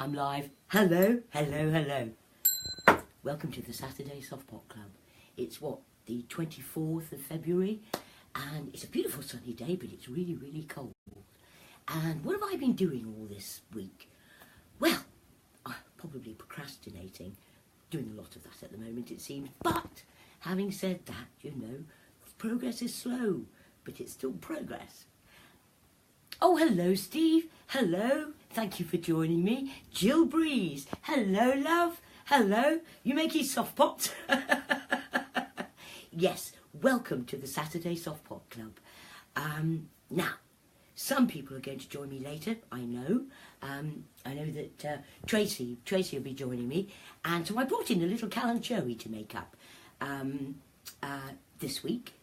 I'm live. Hello. Welcome to the Saturday Softpot Club. It's the 24th of February, and it's a beautiful sunny day, but it's really, really cold. And what have I been doing all this week? Well, I'm probably procrastinating, doing a lot of that at the moment, it seems. But having said that, progress is slow, but it's still progress. Oh, hello, Steve. Hello. Thank you for joining me. Jill Breeze. Hello, love. Hello. You making softpots? Yes. Welcome to the Saturday Softpot Club. Now, some people are going to join me later. I know. I know that Tracy will be joining me, and so I brought in a little Kalanchoe to make up this week.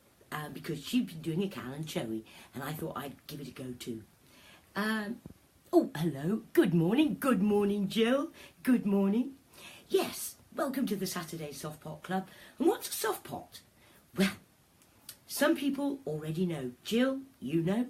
Because she'd been doing a Kalanchoe, and I thought I'd give it a go too. Oh, hello. Good morning, Jill. Good morning. Yes, welcome to the Saturday Softpot Club. And what's a softpot? Well, some people already know. Jill, you know.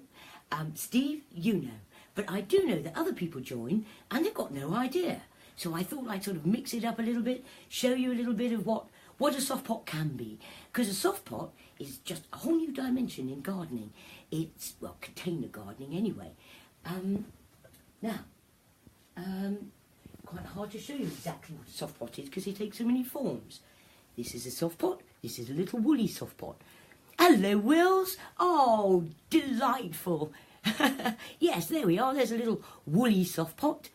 Steve, you know. But I do know that other people join, and they've got no idea. So I thought I'd sort of mix it up a little bit, show you a little bit of what a softpot can be. Because a softpot is just a whole new dimension in gardening. It's, container gardening anyway. Quite hard to show you exactly what a softpot is because it takes so many forms. This is a softpot. This is a little woolly softpot. Hello, Wills. Oh, delightful. Yes, there we are. There's a little woolly softpot.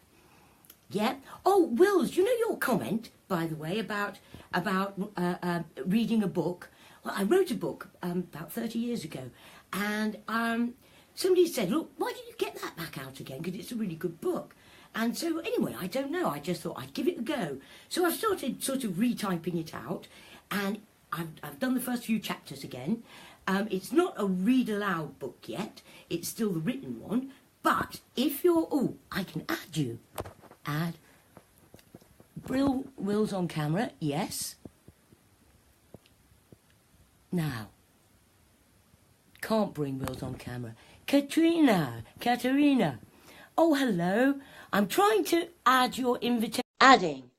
Yeah. Oh, Wills, you know your comment, by the way, about reading a book? Well, I wrote a book about 30 years ago, and somebody said, look, why did you get that back out again? Because it's a really good book. And so, anyway, I don't know. I just thought I'd give it a go. So I've started sort of retyping it out, and I've done the first few chapters again. It's not a read-aloud book yet. It's still the written one. But if you're... Oh, I can add you. Add. Will's on camera, yes. Now. Can't bring Will's on camera. Katerina. Oh, hello. I'm trying to add your invitation. Adding.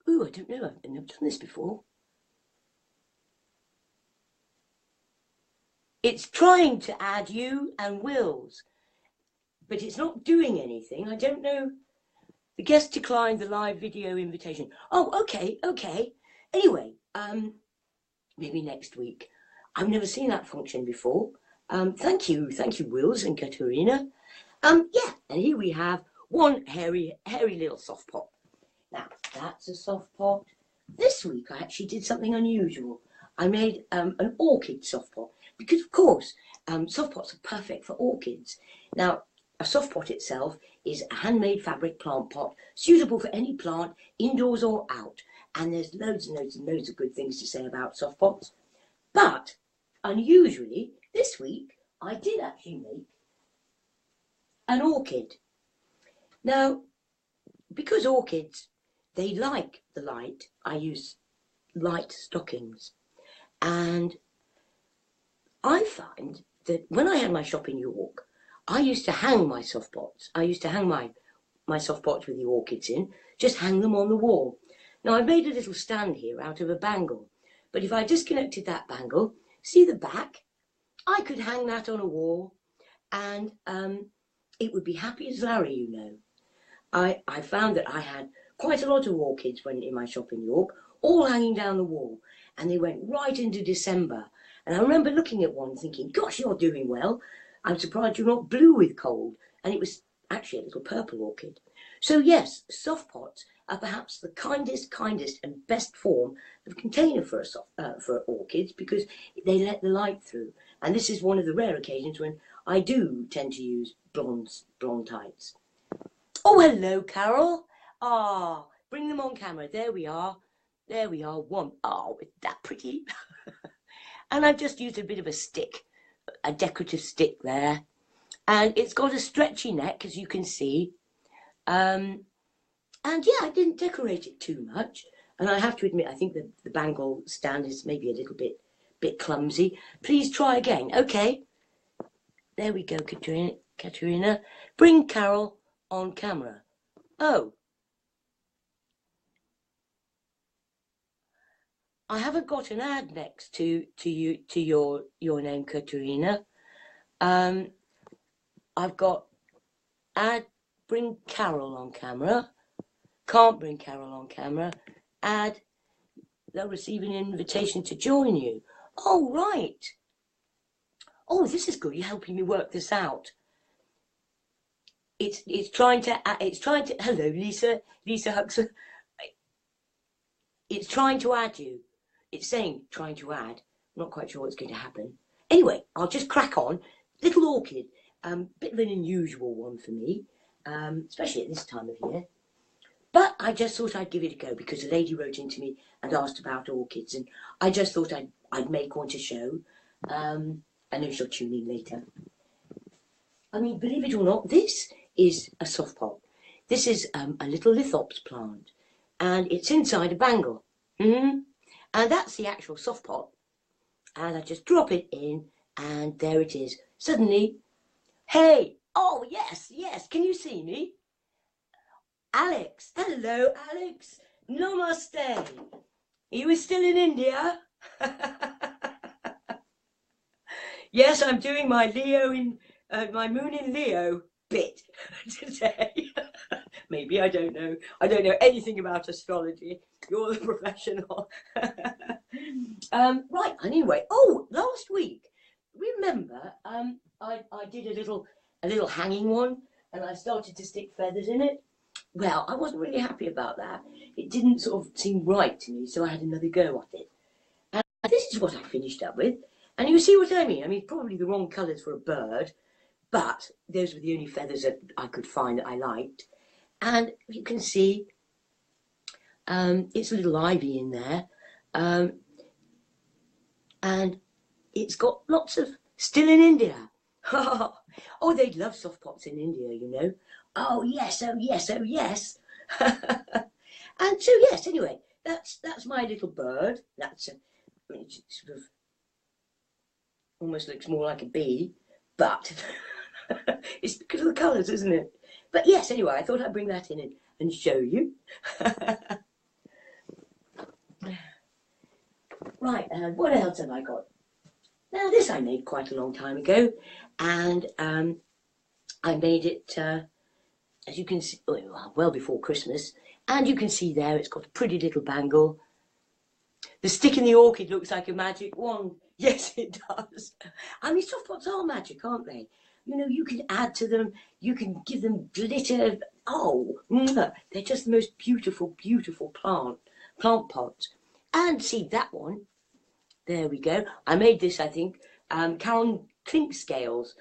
Ooh, I don't know. I've never done this before. It's trying to add you and Will's, but it's not doing anything. I don't know. The guest declined the live video invitation. Oh, okay. Anyway, maybe next week. I've never seen that function before. Thank you, Wills and Katerina. Yeah, and here we have one hairy little soft pot. Now, that's a soft pot. This week I actually did something unusual. I made an orchid soft pot because, of course, soft pots are perfect for orchids. Now, a soft pot itself is a handmade fabric plant pot suitable for any plant, indoors or out. And there's loads of good things to say about soft pots. But, unusually, this week, I did actually make an orchid. Now, because orchids, they like the light, I use light stockings. And I find that when I had my shop in York, I used to hang my soft pots. I used to hang my soft pots with the orchids in, just hang them on the wall. Now, I've made a little stand here out of a bangle, but if I disconnected that bangle, see the back? I could hang that on a wall, and it would be happy as Larry, I found that I had quite a lot of orchids when in my shop in York, all hanging down the wall, and they went right into December. And I remember looking at one thinking, gosh, you're doing well. I'm surprised you're not blue with cold. And it was actually a little purple orchid. So yes, soft pots are perhaps the kindest and best form of container for orchids because they let the light through. And this is one of the rare occasions when I do tend to use blonde tights. Oh, hello, Carol. Bring them on camera. There we are. One. Oh, is that pretty? And I've just used a bit of a stick, a decorative stick there. And it's got a stretchy neck, as you can see. And yeah, I didn't decorate it too much. And I have to admit, I think the bangle stand is maybe a little bit clumsy. Please try again. Okay. There we go, Katrina. Katerina, bring Carol on camera. Oh, I haven't got an ad next to your name, Katerina. I've got add bring Carol on camera. Can't bring Carol on camera. Add they'll receive an invitation to join you. Oh, right. Oh, this is good. You're helping me work this out. It's trying to hello, Lisa Huxley. It's trying to add you. It's saying trying to add. I'm not quite sure what's going to happen. Anyway, I'll just crack on. Little orchid, bit of an unusual one for me, especially at this time of year. But I just thought I'd give it a go because a lady wrote into me and asked about orchids, and I just thought I'd make one to show. I know she'll tune in later. I mean, believe it or not, this is a soft pot. This is a little lithops plant, and it's inside a bangle. And that's the actual soft pot. And I just drop it in, and there it is. Suddenly, hey, oh yes, can you see me? Alex, hello Alex, namaste. You were still in India? Yes, I'm doing my Leo in my moon in Leo bit today. Maybe, I don't know. I don't know anything about astrology. You're the professional. Right, anyway. Oh, last week, remember, I did a little hanging one, and I started to stick feathers in it. Well, I wasn't really happy about that. It didn't sort of seem right to me, so I had another go at it. And this is what I finished up with. And you see what I mean? I mean, probably the wrong colours for a bird, but those were the only feathers that I could find that I liked. And you can see it's a little ivy in there. And it's got lots of, still in India. Oh, they'd love soft pots in India, you know. Oh, yes, oh, yes, oh, yes. And so, yes, anyway, that's my little bird. That's, I mean, it sort of almost looks more like a bee, but it's because of the colours, isn't it? But yes, anyway, I thought I'd bring that in and show you. Right, what else have I got? Now, this I made quite a long time ago, and I made it, as you can see, well before Christmas, and you can see there it's got a pretty little bangle. The stick in the orchid looks like a magic wand. Yes, it does. I mean, soft pots are magic, aren't they? You know, you can add to them, you can give them glitter. Oh, they're just the most beautiful, beautiful plant pots. And see that one. There we go. I made this, I think. Carol Clink Scales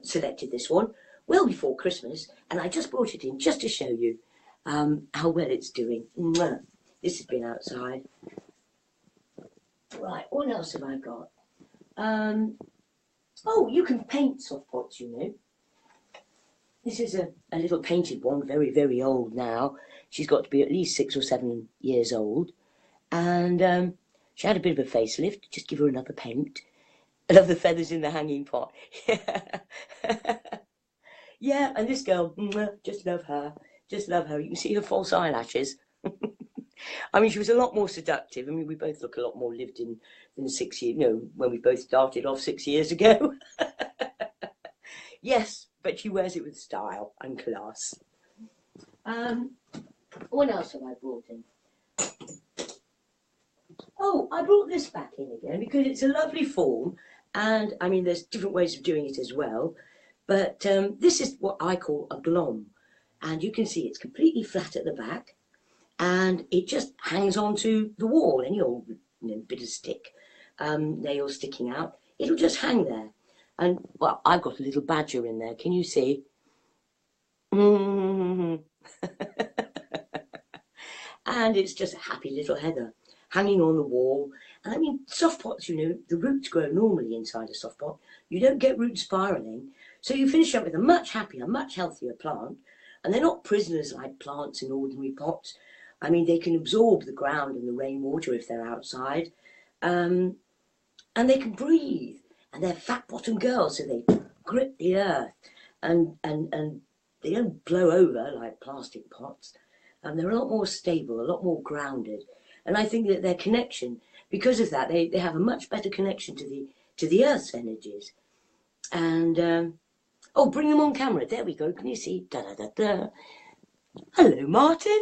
selected this one well before Christmas, and I just brought it in just to show you how well it's doing. This has been outside. Right, what else have I got? Oh, you can paint soft pots, you know. This is a little painted one, very, very old now. She's got to be at least 6 or 7 years old. And she had a bit of a facelift. Just give her another paint. I love the feathers in the hanging pot. Yeah, and this girl, just love her. Just love her. You can see her false eyelashes. I mean, she was a lot more seductive. I mean, we both look a lot more lived in than 6 years, when we both started off 6 years ago. Yes, but she wears it with style and class. What else have I brought in? Oh, I brought this back in again because it's a lovely form, and I mean, there's different ways of doing it as well. But this is what I call a glom, and you can see it's completely flat at the back, and it just hangs onto the wall. Any old bit of stick, nail sticking out, it'll just hang there. And well, I've got a little badger in there. Can you see? And it's just a happy little heather hanging on the wall. And I mean, soft pots, the roots grow normally inside a soft pot. You don't get roots spiralling. So you finish up with a much happier, much healthier plant. And they're not prisoners like plants in ordinary pots. I mean, they can absorb the ground and the rainwater if they're outside. And they can breathe. And they're fat bottom girls, so they grip the earth, and they don't blow over like plastic pots. And they're a lot more stable, a lot more grounded. And I think that their connection, because of that, they have a much better connection to the earth's energies. And oh, bring them on camera. There we go. Can you see? Da da da da. Hello, Martin.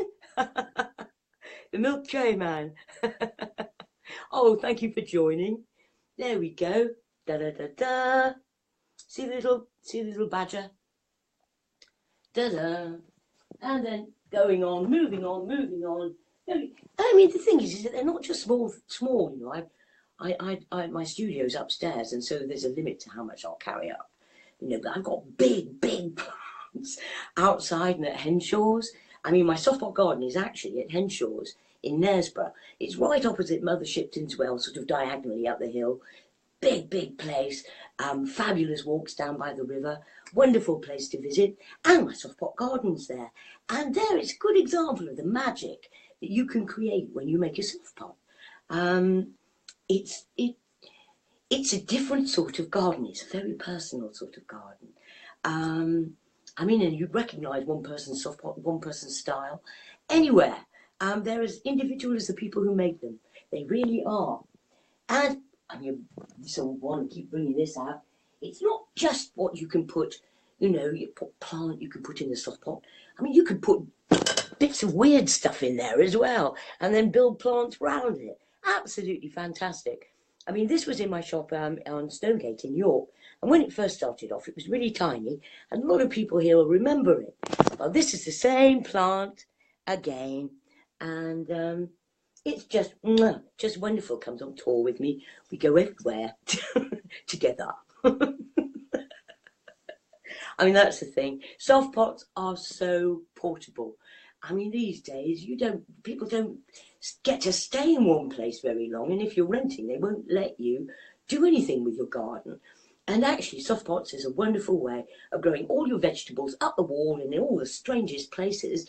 The milk tray man. Oh, thank you for joining. There we go. Da da da da. See the little badger. Da da. And then going on, moving on, moving on. I mean, the thing is that they're not just small. You know, my studio's upstairs, and so there's a limit to how much I'll carry up. You know, but I've got big plants outside and at Henshaw's. I mean, my softpot garden is actually at Henshaw's in Knaresborough. It's right opposite Mother Shipton's Well, sort of diagonally up the hill. Big place. Fabulous walks down by the river. Wonderful place to visit. And my softpot garden's there. And there it's a good example of the magic that you can create when you make a softpot. It's a different sort of garden. It's a very personal sort of garden. I mean, and you recognise one person's softpot, one person's style. Anywhere. They're as individual as the people who make them. They really are. And I mean, so want to keep bringing this out. It's not just what you can put, you know, you put plant you can put in the softpot. I mean, you can put bits of weird stuff in there as well, and then build plants around it. Absolutely fantastic. I mean, this was in my shop on Stonegate in York, and when it first started off, it was really tiny, and a lot of people here will remember it. Well, this is the same plant again, and it's just wonderful. Comes on tour with me. We go everywhere together. I mean, that's the thing. Softpots are so portable. I mean, these days people don't get to stay in one place very long, and if you're renting, they won't let you do anything with your garden. And actually, softpots is a wonderful way of growing all your vegetables up the wall and in all the strangest places.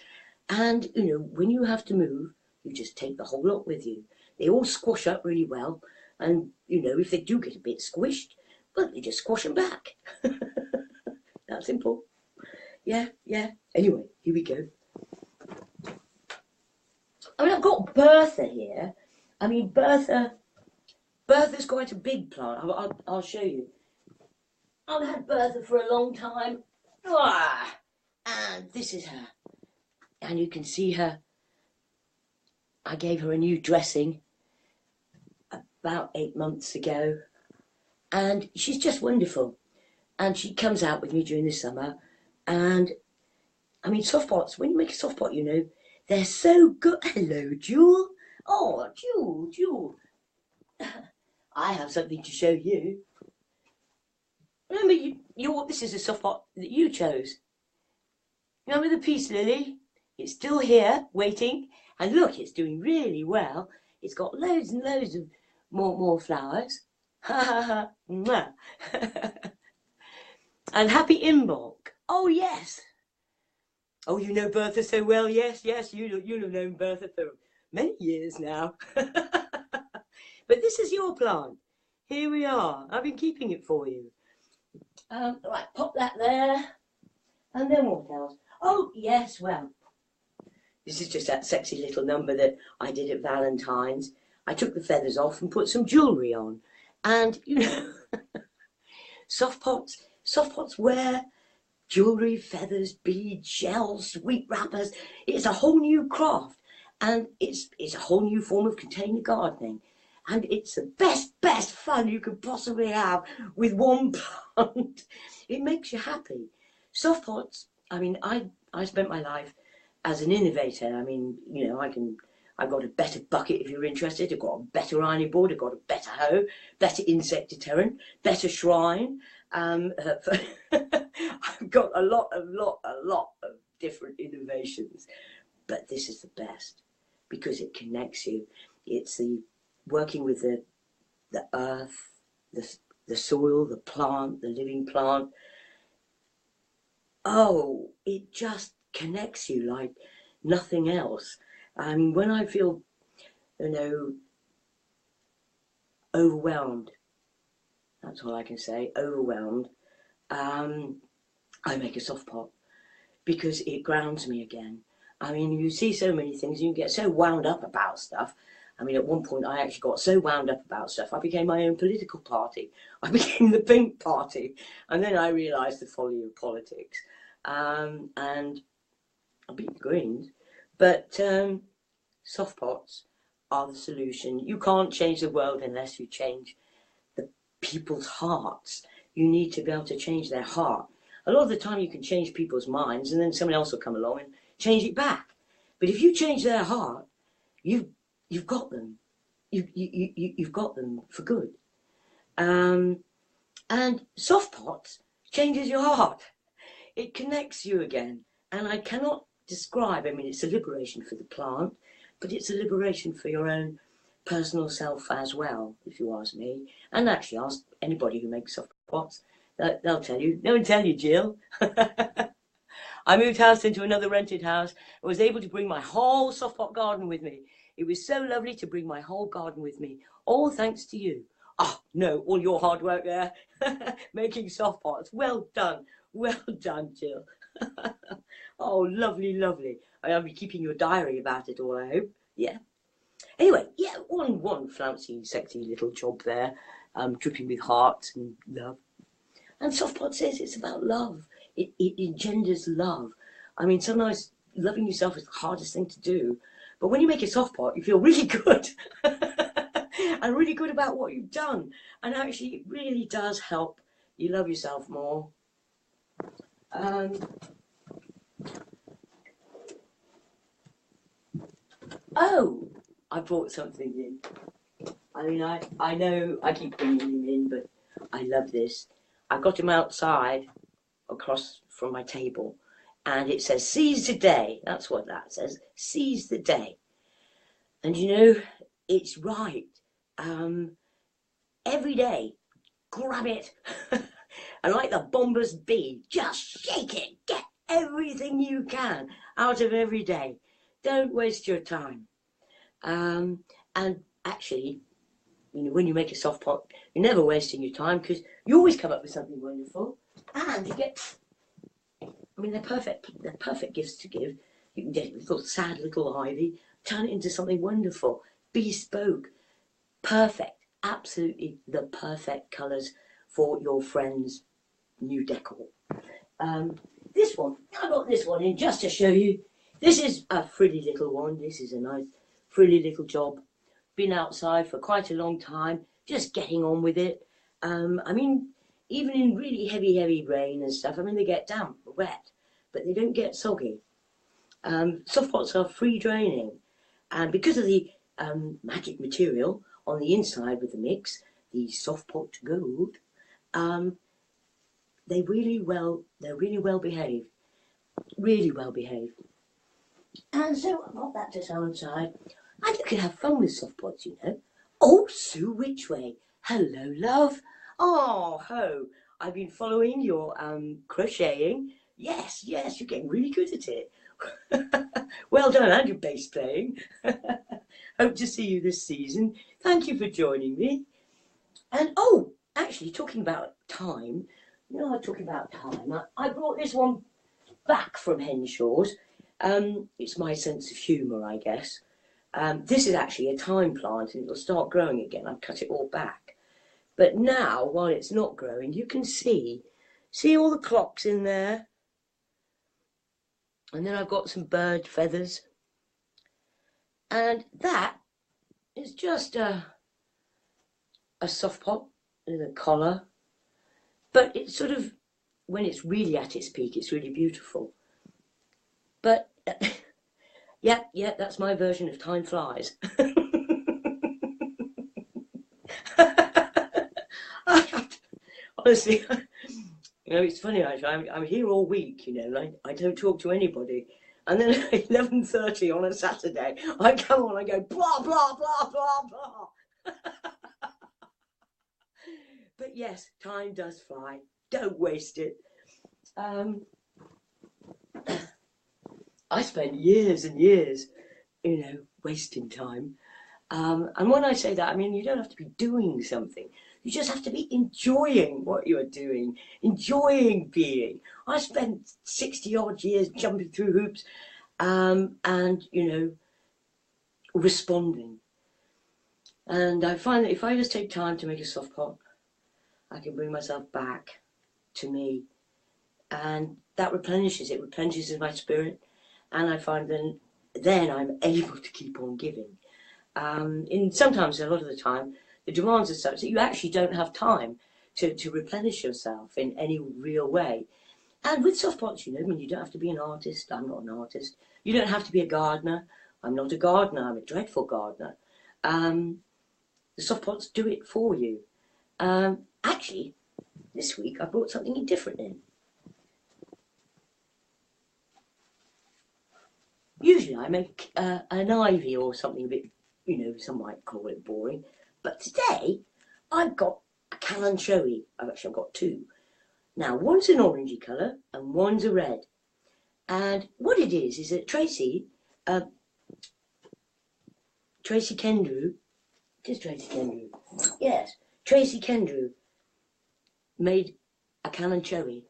And you know, when you have to move, you just take the whole lot with you. They all squash up really well, and you know, if they do get a bit squished, well, you just squash them back. That simple. Yeah. Anyway, here we go. I mean, I've got Bertha here. I mean, Bertha's quite a big plant. I'll show you. I've had Bertha for a long time. And this is her. And you can see her. I gave her a new dressing about 8 months ago. And she's just wonderful. And she comes out with me during the summer. And, I mean, softpots, when you make a softpot, you know, they're so good. Hello, Jewel. Oh, Jewel. I have something to show you. Remember, this is a softpot that you chose. Remember the peace lily? It's still here, waiting. And look, it's doing really well. It's got loads and loads of more flowers. Ha ha ha. And happy Imbolc. Oh, yes. Oh, you know Bertha so well. Yes. You've known Bertha for many years now. But this is your plant. Here we are. I've been keeping it for you. Right, pop that there. And then what else? Oh, yes, well, this is just that sexy little number that I did at Valentine's. I took the feathers off and put some jewellery on. And, you know, softpots wear jewellery, feathers, beads, shells, sweet wrappers. It's a whole new craft. And it's a whole new form of container gardening. And it's the best fun you could possibly have with one plant. It makes you happy. Softpots, I mean, I spent my life as an innovator. I mean, you know, I've got a better bucket if you're interested. I've got a better ironing board. I've got a better hoe, better insect deterrent, better shrine. I've got a lot of different innovations. But this is the best because it connects you. It's the working with the earth, the soil, the plant, the living plant. Oh, it just connects you like nothing else. I mean, when I feel, you know, overwhelmed, that's all I can say, overwhelmed, I make a soft pot because it grounds me again. I mean, you see so many things, you get so wound up about stuff. I mean, at one point I actually got so wound up about stuff, I became my own political party. I became the Pink Party. And then I realised the folly of politics. And I beat the Greens. But soft pots are the solution. You can't change the world unless you change the people's hearts. You need to be able to change their heart. A lot of the time you can change people's minds and then someone else will come along and change it back. But if you change their heart, you've got them. You've got them for good. And soft pots changes your heart. It connects you again. And I cannot describe, I mean, it's a liberation for the plant, but it's a liberation for your own personal self as well, if you ask me. And actually ask anybody who makes soft pots. They'll tell you. They'll tell you, Jill. I moved house into another rented house. I was able to bring my whole soft pot garden with me. It was so lovely to bring my whole garden with me. All thanks to you. Oh, no, all your hard work there. Making soft pots. Well done. Well done, Jill. Oh, lovely, lovely. I'll be keeping your diary about it all, I hope. Yeah. Anyway, yeah, one flouncy, sexy little job there. Dripping with hearts and love. And Softpot says it's about love. It engenders love. I mean, sometimes loving yourself is the hardest thing to do. But when you make a softpot, you feel really good. And really good about what you've done. And actually, it really does help you love yourself more. Oh, I brought something in. I mean, I know I keep bringing them in, but I love this. I got him outside across from my table, and it says seize the day. That's what that says, seize the day. And you know, it's right. Every day, grab it. And like the bomber's bee, just shake it. Get everything you can out of every day. Don't waste your time. And actually, you know, when you make a soft pot, you're never wasting your time because you always come up with something wonderful, and you get. I mean, they're perfect. They're perfect gifts to give. You can get a little sad little ivy, turn it into something wonderful, bespoke, perfect, absolutely the perfect colours for your friend's new decor. This one, I got this one in just to show you. This is a frilly little one. This is a nice frilly little job. Been outside for quite a long time, just getting on with it. I mean, even in really heavy rain and stuff, I mean, they get damp, wet, but they don't get soggy. Soft pots are free draining, and because of the magic material on the inside with the mix, the soft pot gold, they're really well behaved, really well behaved. And so I got that to one side. And you can have fun with soft pots, you know. Oh, Sue Whichway. Hello, love. Oh, ho. I've been following your crocheting. Yes, you're getting really good at it. Well done, and your bass playing. Hope to see you this season. Thank you for joining me. And oh, actually, talking about time, you know, I'm talking about time. I brought this one back from Henshaw's. It's my sense of humour, I guess. This is actually a time plant and it'll start growing again. I've cut it all back. But now, while it's not growing, you can see all the clocks in there? And then I've got some bird feathers. And that is just a soft pot with a collar. But it's sort of, when it's really at its peak, it's really beautiful. But yeah, that's my version of Time Flies. Honestly, you know, it's funny, actually. I'm here all week, you know, and I don't talk to anybody. And then at 11:30 on a Saturday, I come on, I go, blah, blah, blah, blah, blah. But yes, time does fly. Don't waste it. I spent years and years, you know, wasting time. And when I say that, I mean you don't have to be doing something. You just have to be enjoying what you're doing, enjoying being. I spent 60 odd years jumping through hoops, and responding. And I find that if I just take time to make a soft pot, I can bring myself back to me, and that replenishes my spirit, and I find then I'm able to keep on giving. Sometimes, a lot of the time, the demands are such that you actually don't have time to replenish yourself in any real way. And with soft pots, you don't have to be an artist. I'm not an artist. You don't have to be a gardener. I'm not a gardener. I'm a dreadful gardener. The soft pots do it for you. Actually, this week I brought something different in. Usually I make an ivy or something a bit, some might call it boring. But today I've got a Kalanchoe. I've got two. Now, one's an orangey colour and one's a red. And what it is that Tracy Kendrew, it is Tracy Kendrew, yes, Tracy Kendrew made a Kalanchoe,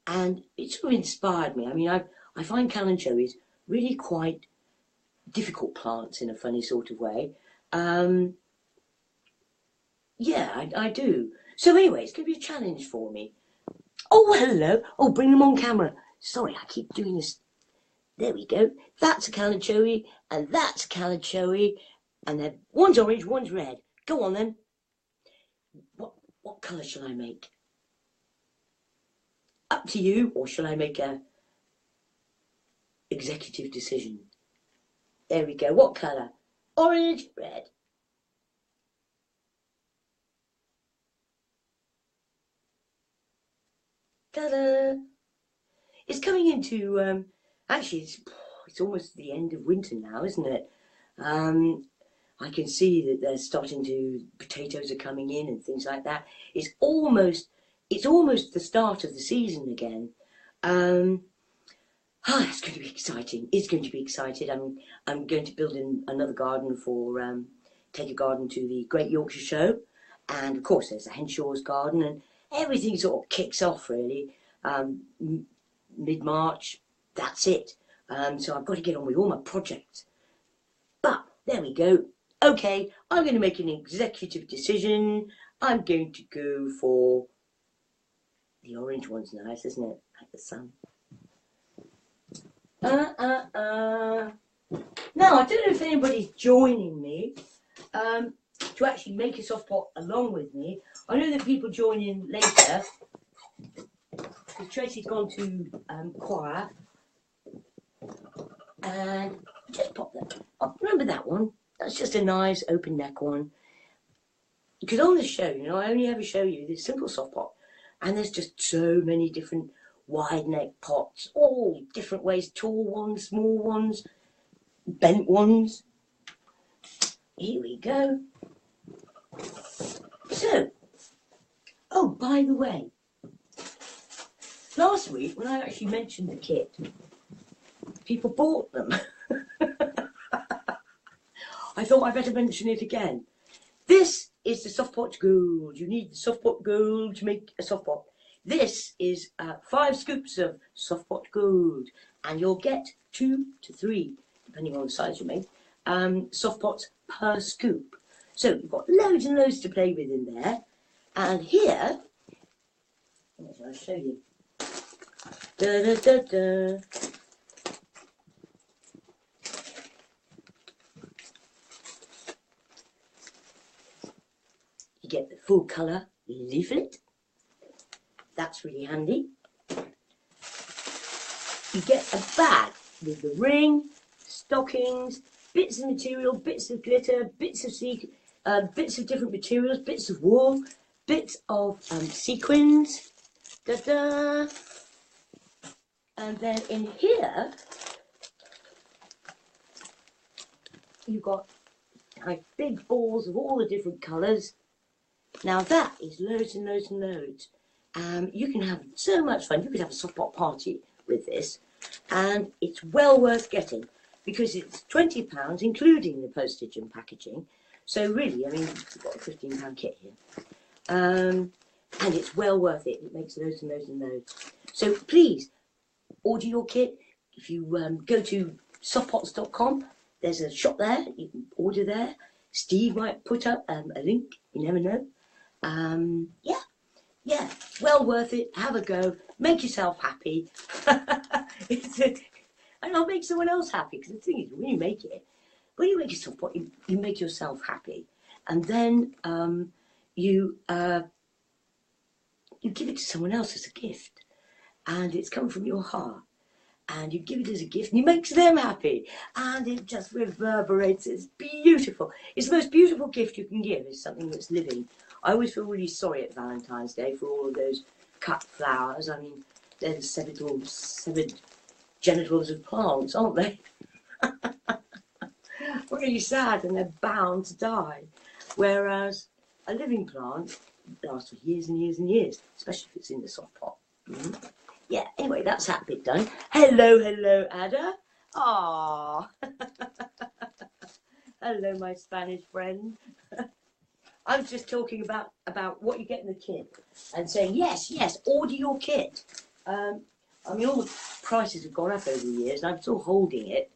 and it sort of inspired me. I mean, I find Kalanchoes really quite difficult plants in a funny sort of way. Yeah, I do. So anyway, it's going to be a challenge for me. Oh, hello. Oh, bring them on camera. Sorry, I keep doing this. There we go. That's a Kalanchoe, and that's a Kalanchoe, and then one's orange, one's red. Go on then. What colour shall I make? Up to you, or shall I make a executive decision? There we go. What colour? Orange, red. Ta-da! It's coming into, actually it's almost the end of winter now, isn't it? I can see that potatoes are coming in and things like that. It's almost the start of the season again. It's going to be exciting. It's going to be exciting. I'm going to build another garden take a garden to the Great Yorkshire Show, and of course there's the Henshaw's garden, and everything sort of kicks off really mid-March. That's it. So I've got to get on with all my projects. But there we go. Okay, I'm going to make an executive decision. I'm going to go for the orange one's nice, isn't it? Like the sun. Now, I don't know if anybody's joining me to actually make a soft pot along with me. I know that people join in later because Tracy's gone to choir, and just pop that. Oh, remember that one? That's just a nice open neck one. Because on the show, I only ever show you this simple soft pot, and there's just so many different wide neck pots, all different ways, tall ones, small ones, bent ones. Here we go. So, oh, by the way, last week when I actually mentioned the kit, people bought them. I thought I'd better mention it again. This is the Softpot Gold. You need the Softpot Gold to make a soft pot. This is 5 scoops of Softpot Gold, and you'll get 2 to 3, depending on the size you make, soft pots per scoop. So you've got loads and loads to play with in there. And here, I'll show you. Da, da, da, da. You get the full colour leaflet. That's really handy. You get a bag with the ring, stockings, bits of material, bits of glitter, bits of different materials, bits of wool, bits of sequins. Da-da. And then in here, you've got like big balls of all the different colours. Now that is loads and loads and loads. You can have so much fun. You could have a soft pot party with this, and it's well worth getting because it's £20, including the postage and packaging. So really, I mean, we've got a £15 kit here. And it's well worth it. It makes loads and loads and loads. So please, order your kit. If you go to softpots.com, there's a shop there. You can order there. Steve might put up a link. You never know. Yeah, well worth it. Have a go. Make yourself happy. And I'll make someone else happy. Because the thing is, when you make a soft pot, you make yourself happy. And then you give it to someone else as a gift. And it's come from your heart. And you give it as a gift, and it makes them happy, and it just reverberates. It's beautiful. It's the most beautiful gift you can give, is something that's living. I always feel really sorry at Valentine's Day for all of those cut flowers. I mean, they're the severed genitals of plants, aren't they? Really sad, and they're bound to die. Whereas a living plant lasts for years and years and years, especially if it's in the soft pot. Yeah, anyway, that's that bit done. Hello, Ada. Aww. Hello, my Spanish friend. I was just talking about what you get in the kit and saying, yes, order your kit. I mean, all the prices have gone up over the years, and I'm still holding it.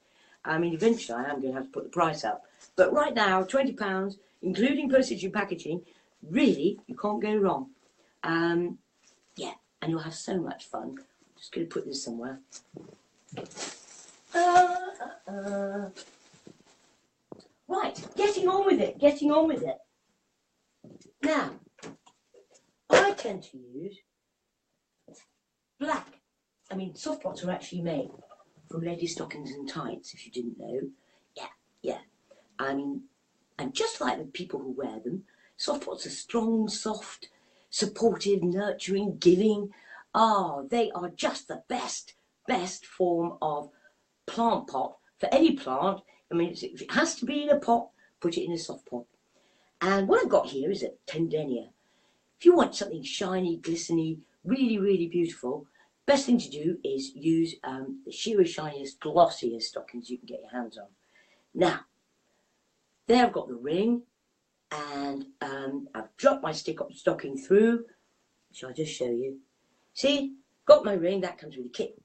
I mean, eventually I am going to have to put the price up. But right now, £20, including postage and packaging, really, you can't go wrong. Yeah. And you'll have so much fun. I'm just going to put this somewhere. Right, getting on with it. Now, I tend to use black. I mean, soft pots are actually made from ladies' stockings and tights, if you didn't know. Yeah. I mean, and just like the people who wear them, soft pots are strong, soft, supportive, nurturing, giving. They are just the best form of plant pot for any plant. I mean, if it has to be in a pot, put it in a soft pot. And what I've got here is a tendenia. If you want something shiny, glistening, really, really beautiful, best thing to do is use the sheerest, shiniest, glossiest stockings you can get your hands on. Now, there I've got the ring, and I've dropped my stocking through. Shall I just show you? See, got my ring, that comes with the kit.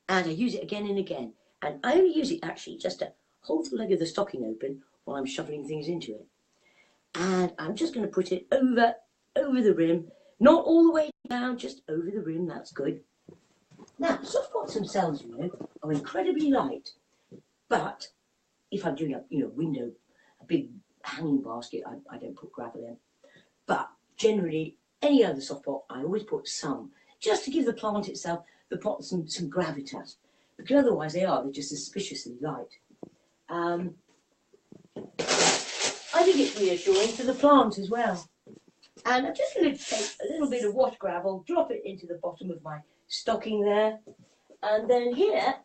And I use it again and again. And I only use it actually just to hold the leg of the stocking open while I'm shoveling things into it. And I'm just going to put it over the rim, not all the way down, just over the rim, that's good. Now, soft pots themselves, you know, are incredibly light. But if I'm doing a big hanging basket, I don't put gravel in. But generally, any other soft pot, I always put some, just to give the plant itself, the pot, some gravitas. Because otherwise they're just suspiciously light. I think it's reassuring for the plant as well. And I'm just going to take a little bit of wash gravel, drop it into the bottom of my stocking there. And then here,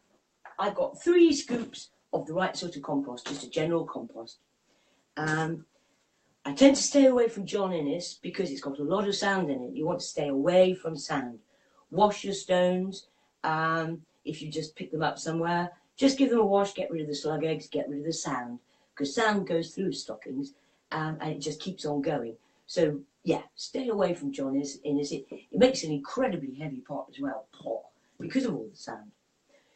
I've got 3 scoops of the right sort of compost, just a general compost. I tend to stay away from John Innes because it's got a lot of sand in it. You want to stay away from sand. Wash your stones. If you just pick them up somewhere, just give them a wash, get rid of the slug eggs, get rid of the sand. Because sand goes through stockings and it just keeps on going. So, yeah, stay away from John Innes. It makes an incredibly heavy pot as well, because of all the sand.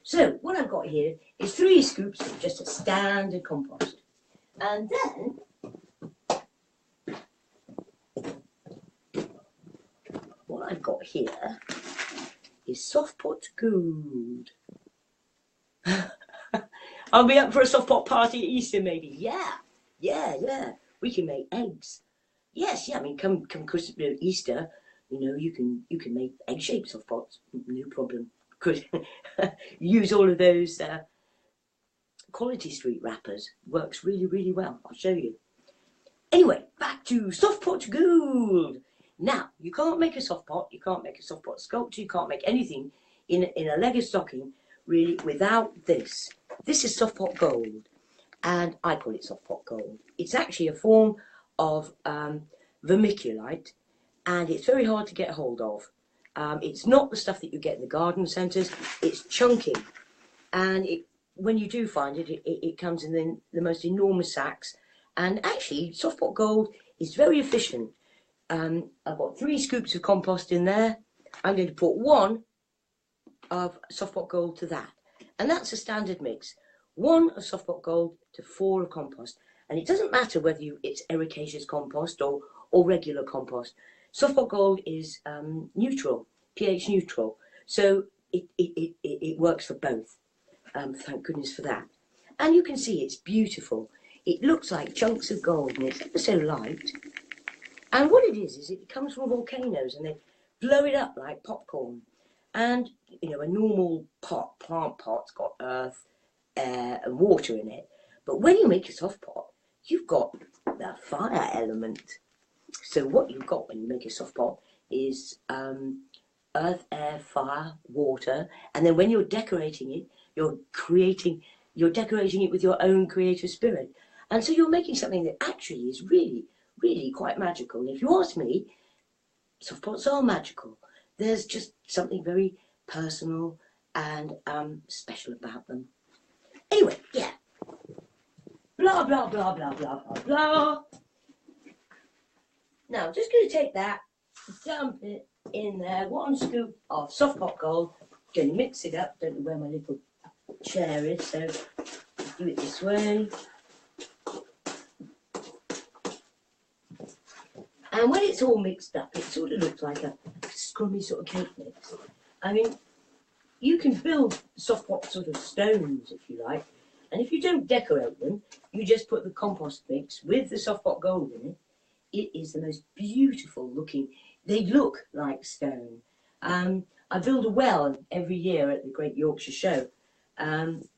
So, what I've got here is 3 scoops of just a standard compost. And then what I've got here is soft pot gold. I'll be up for a soft pot party at Easter, maybe. Yeah. We can make eggs. Yes, I mean, come Christmas, Easter, you know, you can make egg-shaped soft pots, no problem. Could use all of those Quality Street wrappers. Works really, really well. I'll show you. Anyway, back to soft pot gold. Now, you can't make a soft pot. You can't make a soft pot sculpture. You can't make anything in a Lego stocking really without this. This is soft pot gold, and I call it soft pot gold. It's actually a form of vermiculite, and it's very hard to get hold of. It's not the stuff that you get in the garden centres. It's chunky, and when you do find it, it comes in the most enormous sacks, And actually, Softpot Gold is very efficient. I've got 3 scoops of compost in there. I'm going to put 1 of Softpot Gold to that. And that's a standard mix. 1 of Softpot Gold to 4 of compost. And it doesn't matter whether it's ericaceous compost or regular compost. Softpot Gold is neutral, pH neutral. So it works for both. Thank goodness for that. And you can see it's beautiful. It looks like chunks of gold and it's ever so light. And what it is it comes from volcanoes and they blow it up like popcorn. And, you know, a normal plant pot's got earth, air and water in it. But when you make a soft pot, you've got the fire element. So what you've got when you make a soft pot is earth, air, fire, water. And then when you're decorating it, you're decorating it with your own creative spirit. And so you're making something that actually is really, really quite magical. And if you ask me, soft pots are magical. There's just something very personal and special about them. Anyway, yeah. Blah, blah, blah, blah, blah, blah, blah. Now, I'm just going to take that, dump it in there. 1 scoop of Softpot Gold. Going to mix it up. Don't know where my little chair is, so do it this way. And when it's all mixed up, it sort of looks like a scrummy sort of cake mix. I mean, you can build Softpot sort of stones, if you like. And if you don't decorate them, you just put the compost mix with the Softpot Gold in it. It is the most beautiful looking. They look like stone. I build a well every year at the Great Yorkshire Show. And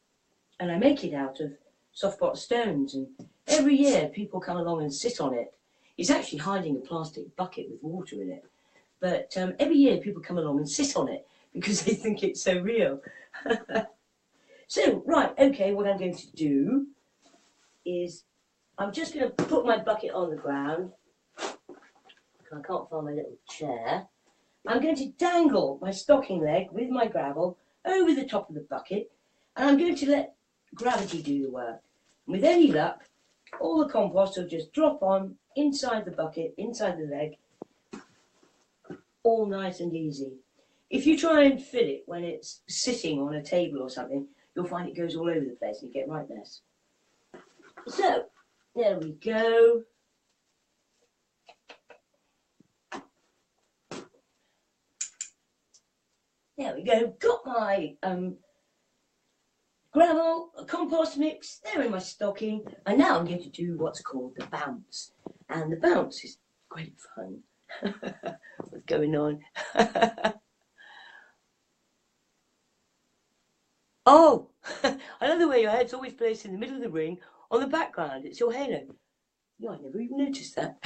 I make it out of Softpot stones. And every year people come along and sit on it. It's actually hiding a plastic bucket with water in it. But every year people come along and sit on it because they think it's so real. So, right, okay, what I'm going to do is I'm just going to put my bucket on the ground. I can't find my little chair. I'm going to dangle my stocking leg with my gravel over the top of the bucket, and I'm going to let gravity do the work. And with any luck, all the compost will just drop on inside the bucket, inside the leg, all nice and easy. If you try and fill it when it's sitting on a table or something, you'll find it goes all over the place and you get right mess. So, there we go. There we go. Got my gravel, compost mix, there in my stocking. And now I'm going to do what's called the bounce. And the bounce is great fun. What's going on? Oh, I love the way your head's always placed in the middle of the ring on the background. It's your halo. No, I never even noticed that.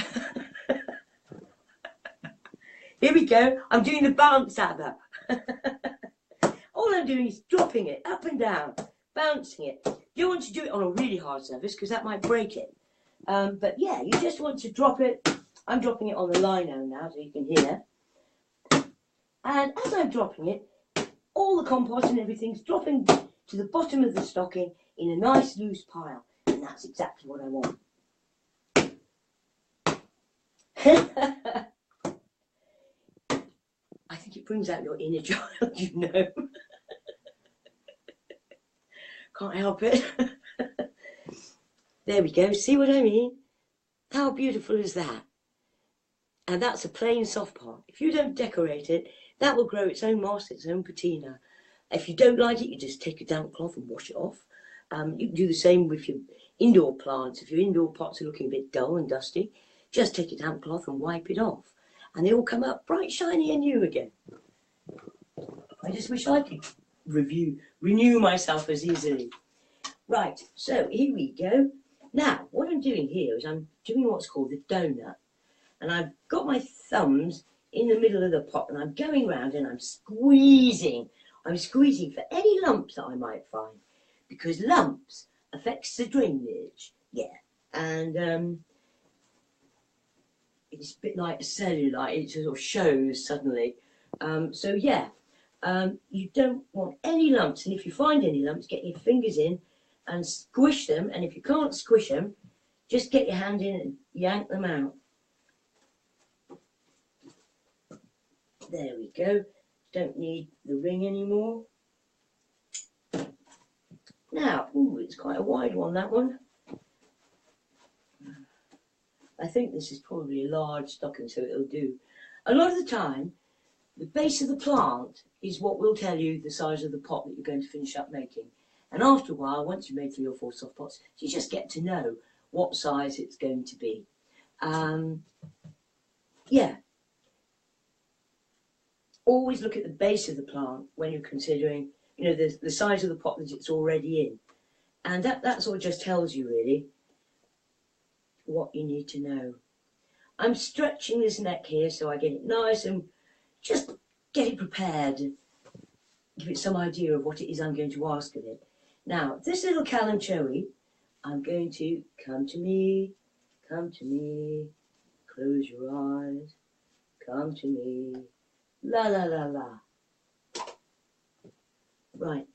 Here we go. I'm doing the bounce at that. All I'm doing is dropping it up and down, bouncing it. You don't want to do it on a really hard surface because that might break it. But yeah, you just want to drop it. I'm dropping it on the lino now so you can hear. And as I'm dropping it, all the compost and everything's dropping to the bottom of the stocking in a nice loose pile. And that's exactly what I want. I think it brings out your inner child, you know. Can't help it. There we go. See what I mean? How beautiful is that? And that's a plain soft pot. If you don't decorate it, that will grow its own moss, its own patina. If you don't like it, you just take a damp cloth and wash it off. You can do the same with your indoor plants. If your indoor pots are looking a bit dull and dusty, just take a damp cloth and wipe it off. And they all come up bright, shiny and new again. I just wish I could renew myself as easily. Right, so here we go. Now, what I'm doing here is I'm doing what's called the donut. And I've got my thumbs in the middle of the pot and I'm going round and I'm squeezing. I'm squeezing for any lumps that I might find. Because lumps affects the drainage. Yeah. And it's a bit like cellulite. It sort of shows suddenly. So yeah. You don't want any lumps. And if you find any lumps, get your fingers in and squish them. And if you can't squish them, Just get your hand in and yank them out. There we go. Don't need the ring anymore. Now, ooh, it's quite a wide one, that one. I think this is probably a large stocking, so it'll do. A lot of the time, the base of the plant is what will tell you the size of the pot that you're going to finish up making. And after a while, once you've made 3 or 4 soft pots, you just get to know what size it's going to be. Yeah. Always look at the base of the plant when you're considering, you know, the size of the pot that it's already in. And that sort of just tells you really what you need to know. I'm stretching this neck here so I get it nice and just get it prepared, give it some idea of what it is I'm going to ask of it. Now, this little Kalanchoe, I'm going to come to me, close your eyes, come to me, la la la la. Right.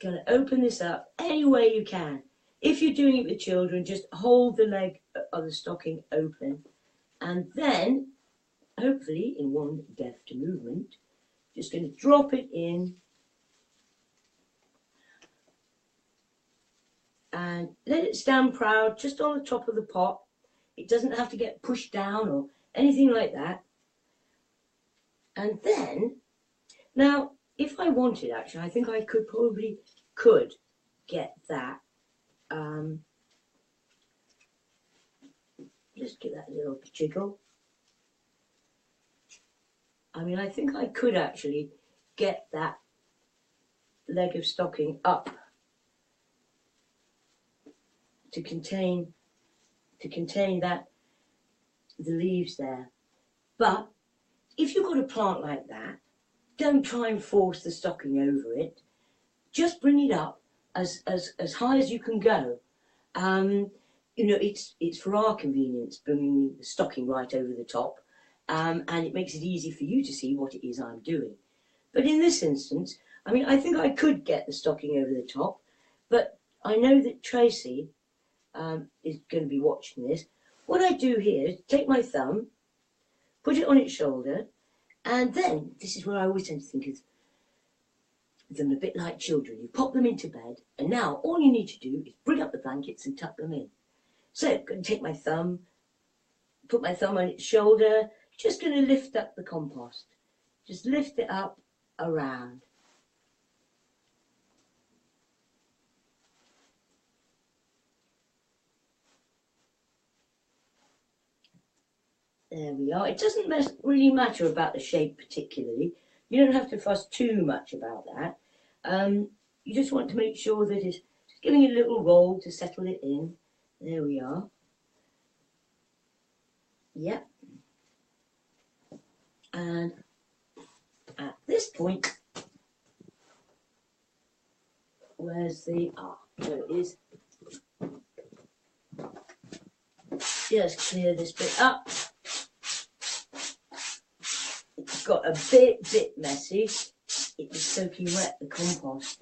Gonna open this up any way you can. If you're doing it with children, just hold the leg of the stocking open and then, hopefully in one deft movement, just going to drop it in and let it stand proud just on the top of the pot. It doesn't have to get pushed down or anything like that. And then, now, if I wanted, actually, I think I probably could get that. Just give that a little jiggle. I mean, I think I could actually get that leg of stocking up to contain that, the leaves there. But if you've got a plant like that, don't try and force the stocking over it. Just bring it up as high as you can go. You know, it's for our convenience, bringing the stocking right over the top, and it makes it easy for you to see what it is I'm doing. But in this instance, I mean, I think I could get the stocking over the top, but I know that Tracy is going to be watching this. What I do here is take my thumb, put it on its shoulder, and then, this is where I always tend to think of them a bit like children. You pop them into bed, and now all you need to do is bring up the blankets and tuck them in. So I'm going to take my thumb, put my thumb on its shoulder, just going to lift up the compost. Just lift it up around. There we are. It doesn't really matter about the shape particularly. You don't have to fuss too much about that. You just want to make sure that it's just giving it a little roll to settle it in. There we are. Yep. And at this point, where's the, there it is. Just clear this bit up. It's got a bit messy. It was soaking wet, the compost.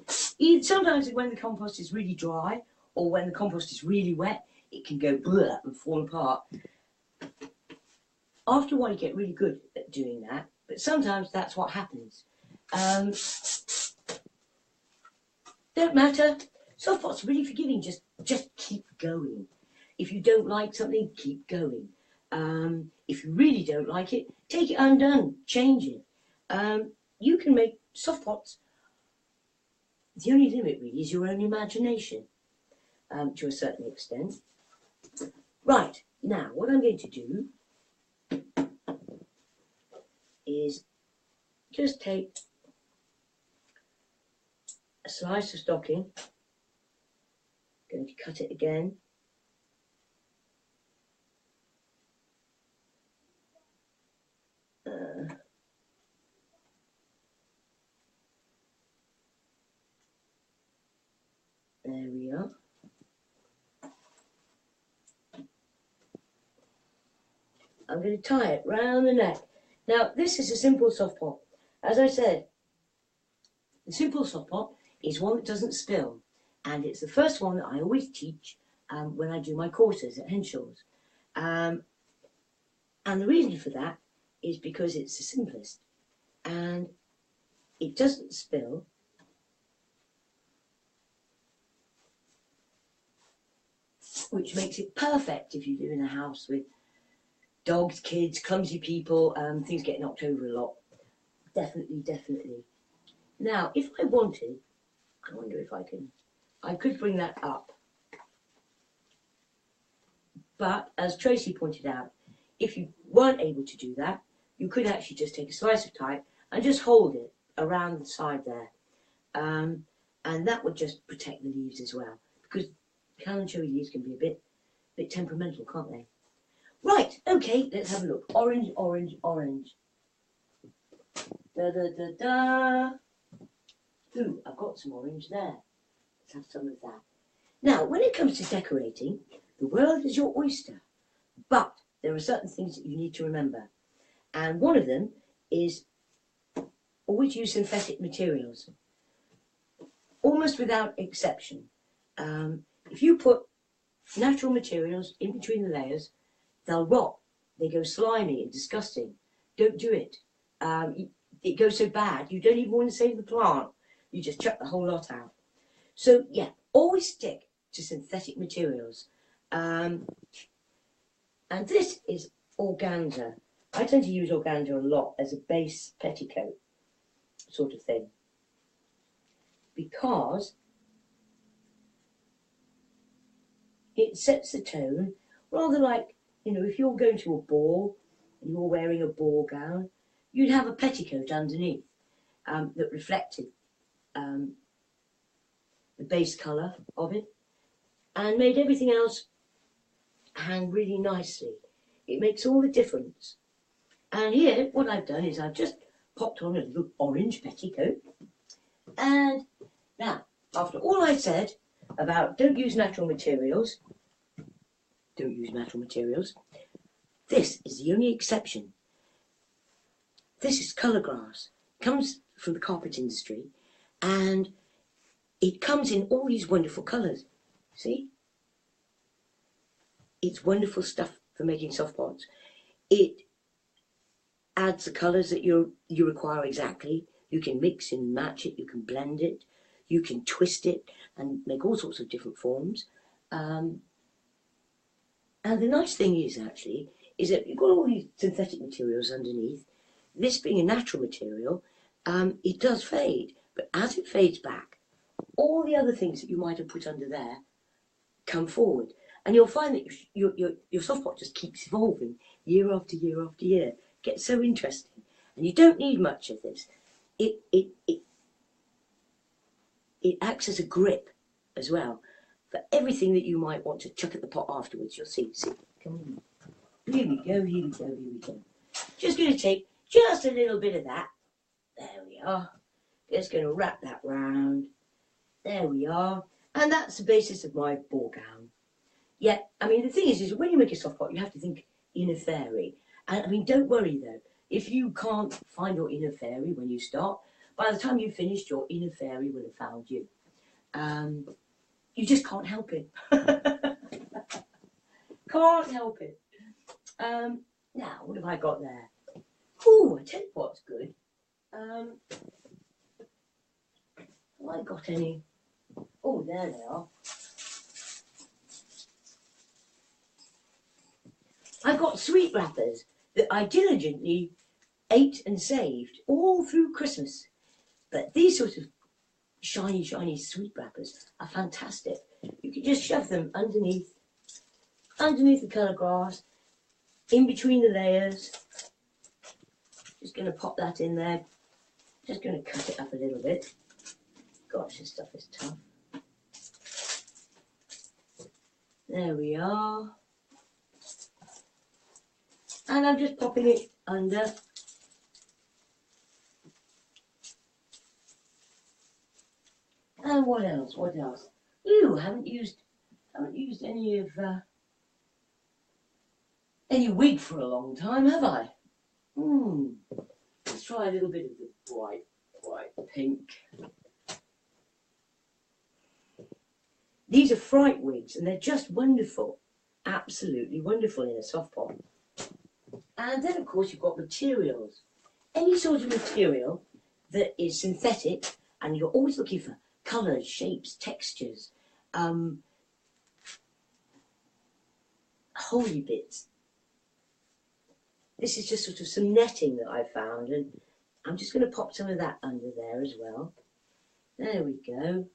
Sometimes when the compost is really dry or when the compost is really wet, it can go bleh and fall apart. After a while, you get really good at doing that, but sometimes that's what happens. Don't matter. Softpot's really forgiving. Just keep going. If you don't like something, keep going. If you really don't like it, take it undone, change it. You can make softpots. The only limit really is your own imagination, to a certain extent. Right, now what I'm going to do is just take a slice of stocking, going to cut it again, there we are. I'm going to tie it round the neck. Now, this is a simple soft pot. As I said, the simple soft pot is one that doesn't spill. and it's the first one that I always teach when I do my courses at Henshaw's. And the reason for that is because it's the simplest, and it doesn't spill. Which makes it perfect if you live in a house with dogs, kids, clumsy people, things get knocked over a lot. Definitely, definitely. Now, if I wanted, I wonder if I could bring that up. But as Tracy pointed out, if you weren't able to do that, you could actually just take a slice of type and just hold it around the side there. And that would just protect the leaves as well, because Kalanchoe leaves can be a bit temperamental, can't they? Right, okay, let's have a look. Orange, orange, orange. Da da da da. Ooh, I've got some orange there. Let's have some of that. Now, when it comes to decorating, the world is your oyster. But there are certain things that you need to remember. And one of them is always use synthetic materials. Almost without exception. If you put natural materials in between the layers, they'll rot. They go slimy and disgusting. Don't do it. It goes so bad, you don't even want to save the plant. You just chuck the whole lot out. So yeah, always stick to synthetic materials. And this is organza. I tend to use organza a lot as a base petticoat sort of thing, because it sets the tone, rather like, you know, if you're going to a ball and you're wearing a ball gown, you'd have a petticoat underneath that reflected the base colour of it and made everything else hang really nicely. It makes all the difference. And here, what I've done is I've just popped on a little orange petticoat. And now, after all I said about don't use natural materials, this is the only exception. This is colour glass. It comes from the carpet industry, and it comes in all these wonderful colours. See? It's wonderful stuff for making soft pots. It adds the colours that you require exactly. You can mix and match it, you can blend it, you can twist it and make all sorts of different forms. And the nice thing is actually, is that you've got all these synthetic materials underneath. This being a natural material, it does fade, but as it fades back, all the other things that you might have put under there come forward. And you'll find that your soft pot just keeps evolving year after year after year. It gets so interesting. And you don't need much of this. It acts as a grip as well for everything that you might want to chuck at the pot afterwards. You'll see, come on. Here we go. Just going to take just a little bit of that. There we are. Just going to wrap that round. There we are. And that's the basis of my ball gown. Yeah, I mean, the thing is when you make a soft pot, you have to think inner fairy. And I mean, don't worry though. If you can't find your inner fairy when you start, by the time you've finished, your inner fairy will have found you. You just can't help it. Can't help it. Now, what have I got there? Ooh, I tell you what's good. Have I got any? Oh, there they are. I've got sweet wrappers that I diligently ate and saved all through Christmas. But these sort of shiny, shiny sweet wrappers are fantastic. You can just shove them underneath the colour glass, in between the layers. Just going to pop that in there. Just going to cut it up a little bit. Gosh, this stuff is tough. There we are. And I'm just popping it under. And what else? Ooh, I haven't used any of any wig for a long time, have I? Let's try a little bit of the bright pink. These are fright wigs, and they're just wonderful. Absolutely wonderful in a soft pot. And then, of course, you've got materials. Any sort of material that is synthetic, and you're always looking for colours, shapes, textures, holy bits. This is just sort of some netting that I found, and I'm just going to pop some of that under there as well. There we go.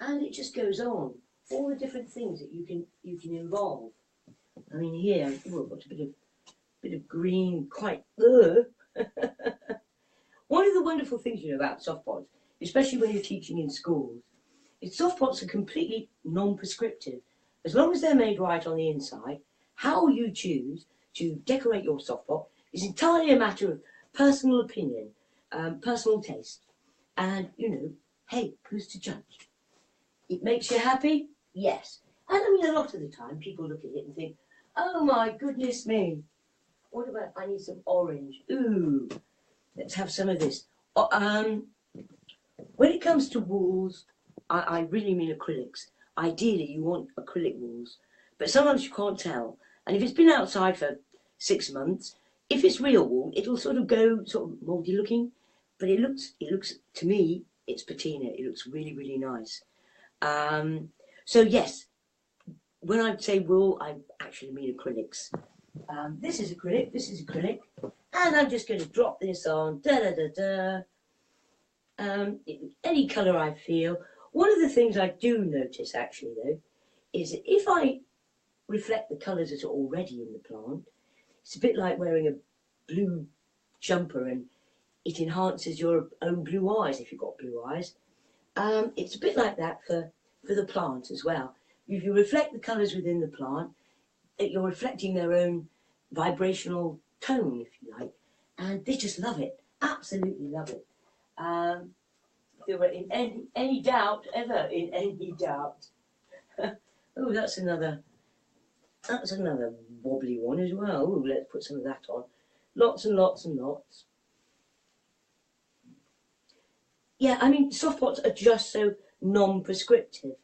And it just goes on. All the different things that you can involve. I mean, here, oh, I've got a bit of green, quite. One of the wonderful things you know about soft pots, especially when you're teaching in schools, is soft pots are completely non-prescriptive. As long as they're made right on the inside, how you choose to decorate your soft pot is entirely a matter of personal opinion, personal taste, and hey, who's to judge? It makes you happy? Yes. And I mean, a lot of the time, people look at it and think, oh my goodness me, what about, I need some orange. Ooh, let's have some of this. When it comes to wools, I really mean acrylics. Ideally, you want acrylic wools, but sometimes you can't tell. And if it's been outside for 6 months, if it's real wool, it'll sort of go sort of mouldy looking, but it looks, to me, it's patina. It looks really, really nice. So yes, when I say wool, I actually mean acrylics. This is acrylic, and I'm just going to drop this on, any colour I feel. One of the things I do notice actually though, is that if I reflect the colours that are already in the plant, it's a bit like wearing a blue jumper and it enhances your own blue eyes if you've got blue eyes. It's a bit like that for the plant as well. If you reflect the colours within the plant, you're reflecting their own vibrational tone, if you like, and they just love it, absolutely love it. If they were in any doubt, oh, that's another wobbly one as well. Ooh, let's put some of that on. Lots and lots and lots. Yeah, I mean, soft pots are just so non-prescriptive.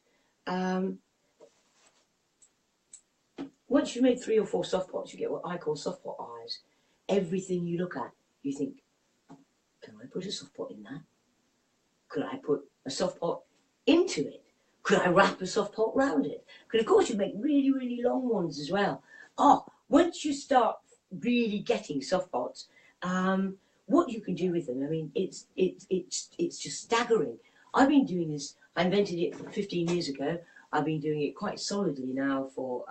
Once you've made 3 or 4 soft pots, you get what I call soft pot eyes. Everything you look at, you think, can I put a soft pot in that? Could I put a soft pot into it? Could I wrap a soft pot round it? Because of course you make really, really long ones as well. Once you start really getting soft pots, what you can do with them, I mean, it's just staggering. I've been doing this, I invented it 15 years ago. I've been doing it quite solidly now for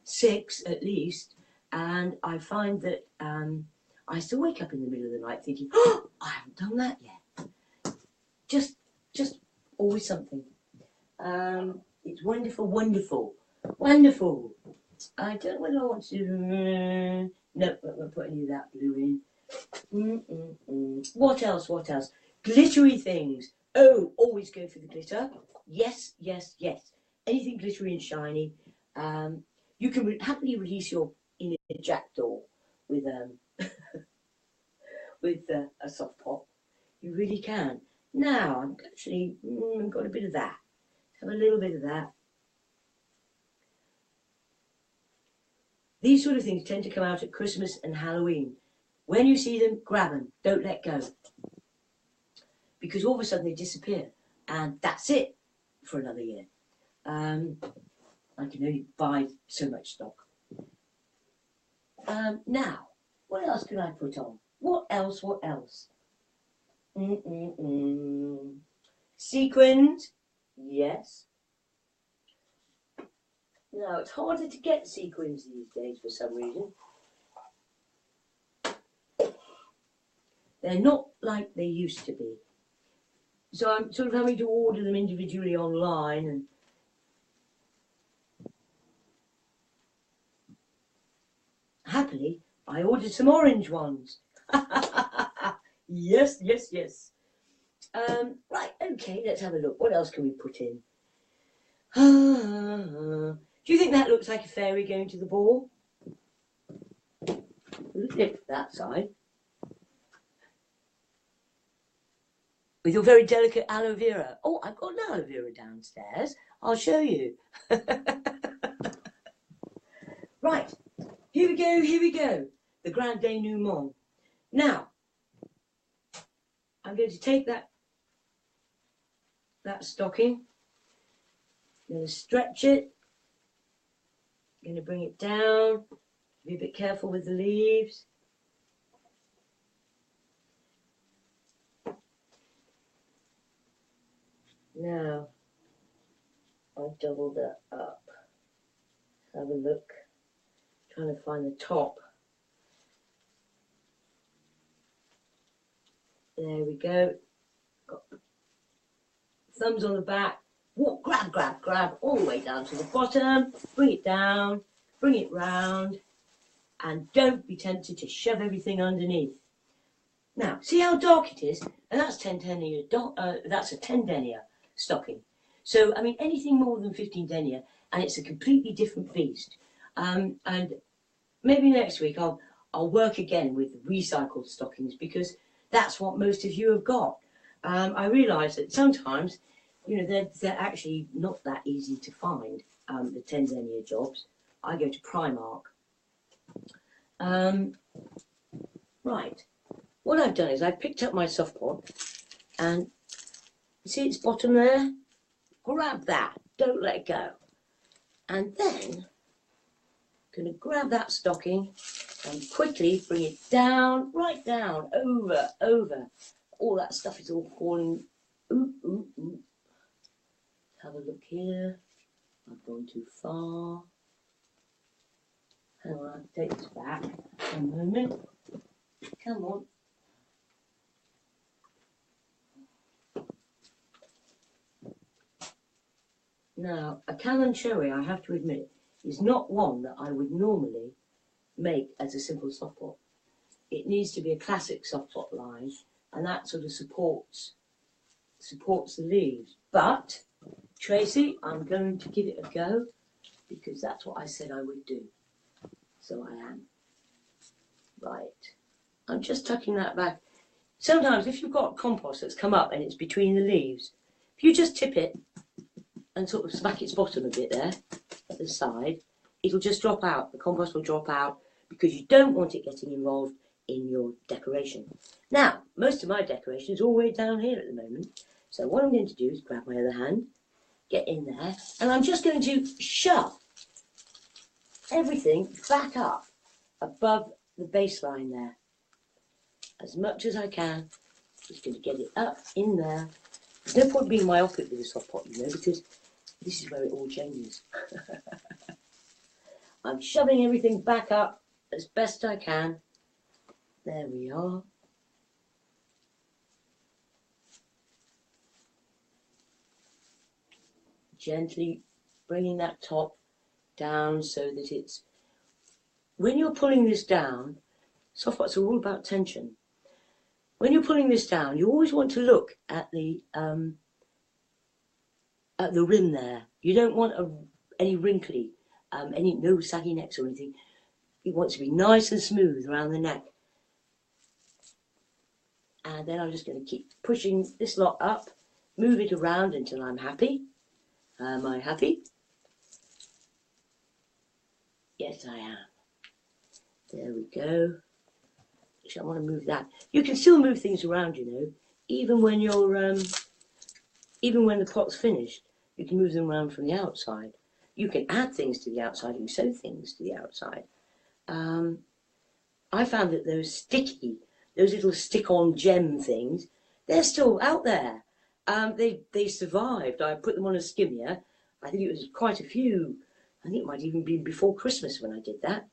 6 at least, and I find that I still wake up in the middle of the night thinking, oh, I haven't done that yet. Just always something. It's wonderful, wonderful, wonderful. I don't know whether I want to. No, I'm not going to put any of that blue in. What else? What else? Glittery things. Oh, always go for the glitter. Yes, yes, yes. Anything glittery and shiny. You can happily release your inner jackdaw with with a soft pot. You really can. Now, I'm actually got a bit of that. Have a little bit of that. These sort of things tend to come out at Christmas and Halloween. When you see them, grab them. Don't let go. Because all of a sudden they disappear. And that's it for another year. I can only buy so much stock. Now, what else can I put on? What else? What else? Sequins? Yes. Now, it's harder to get sequins these days for some reason. They're not like they used to be. So I'm sort of having to order them individually online. And happily, I ordered some orange ones. Yes, yes, yes. Right, okay, let's have a look. What else can we put in? Do you think that looks like a fairy going to the ball? Look at that side. with your very delicate aloe vera. Oh, I've got an aloe vera downstairs. I'll show you. Right, here we go, here we go. The grand denouement. Now, I'm going to take that stocking. I'm going to stretch it. I'm going to bring it down. Be a bit careful with the leaves. Now, I've doubled that up. Have a look. Trying to find the top. There we go. Got thumbs on the back. Walk, grab, grab, grab, all the way down to the bottom. Bring it down. Bring it round. And don't be tempted to shove everything underneath. Now, see how dark it is? And that's 10 denier. That's a 10 denier stocking. So, I mean, anything more than 15 denier, and it's a completely different beast. And maybe next week I'll work again with recycled stockings, because that's what most of you have got. I realise that sometimes, you know, they're actually not that easy to find, the 10 denier jobs. I go to Primark. Right. What I've done is I've picked up my Softpot, and you see its bottom there? Grab that. Don't let go. And then I'm going to grab that stocking and quickly bring it down, right down, over. All that stuff is all falling. Ooh, ooh, ooh. Have a look here. I've gone too far. Hang on, I'll take this back. A moment. Come on. Now, a Kalanchoe, I have to admit, is not one that I would normally make as a simple softpot. It needs to be a classic softpot line, and that sort of supports the leaves. But, Tracy, I'm going to give it a go, because that's what I said I would do. So I am. Right. I'm just tucking that back. Sometimes if you've got compost that's come up and it's between the leaves, if you just tip it and sort of smack its bottom a bit there at the side, it'll just drop out. The compost will drop out, because you don't want it getting involved in your decoration. Now, most of my decoration is all the way down here at the moment. So what I'm going to do is grab my other hand, get in there, and I'm just going to shove everything back up above the baseline there. As much as I can. Just going to get it up in there. There's no point being myopic with a soft pot, you know, because this is where it all changes. I'm shoving everything back up as best I can. There we are. Gently bringing that top down so that it's... When you're pulling this down, softpots are all about tension. When you're pulling this down, you always want to look at the rim there. You don't want any wrinkly, no saggy necks or anything. It wants to be nice and smooth around the neck. And then I'm just going to keep pushing this lot up, move it around until I'm happy. Am I happy? Yes, I am. There we go. Actually, I want to move that. You can still move things around, you know, even when you're, even when the pot's finished. You can move them around from the outside. You can add things to the outside. You can sew things to the outside. I found that those little stick-on gem things, they're still out there. They survived. I put them on a skimmer. I think it was quite a few. I think it might even be before Christmas when I did that.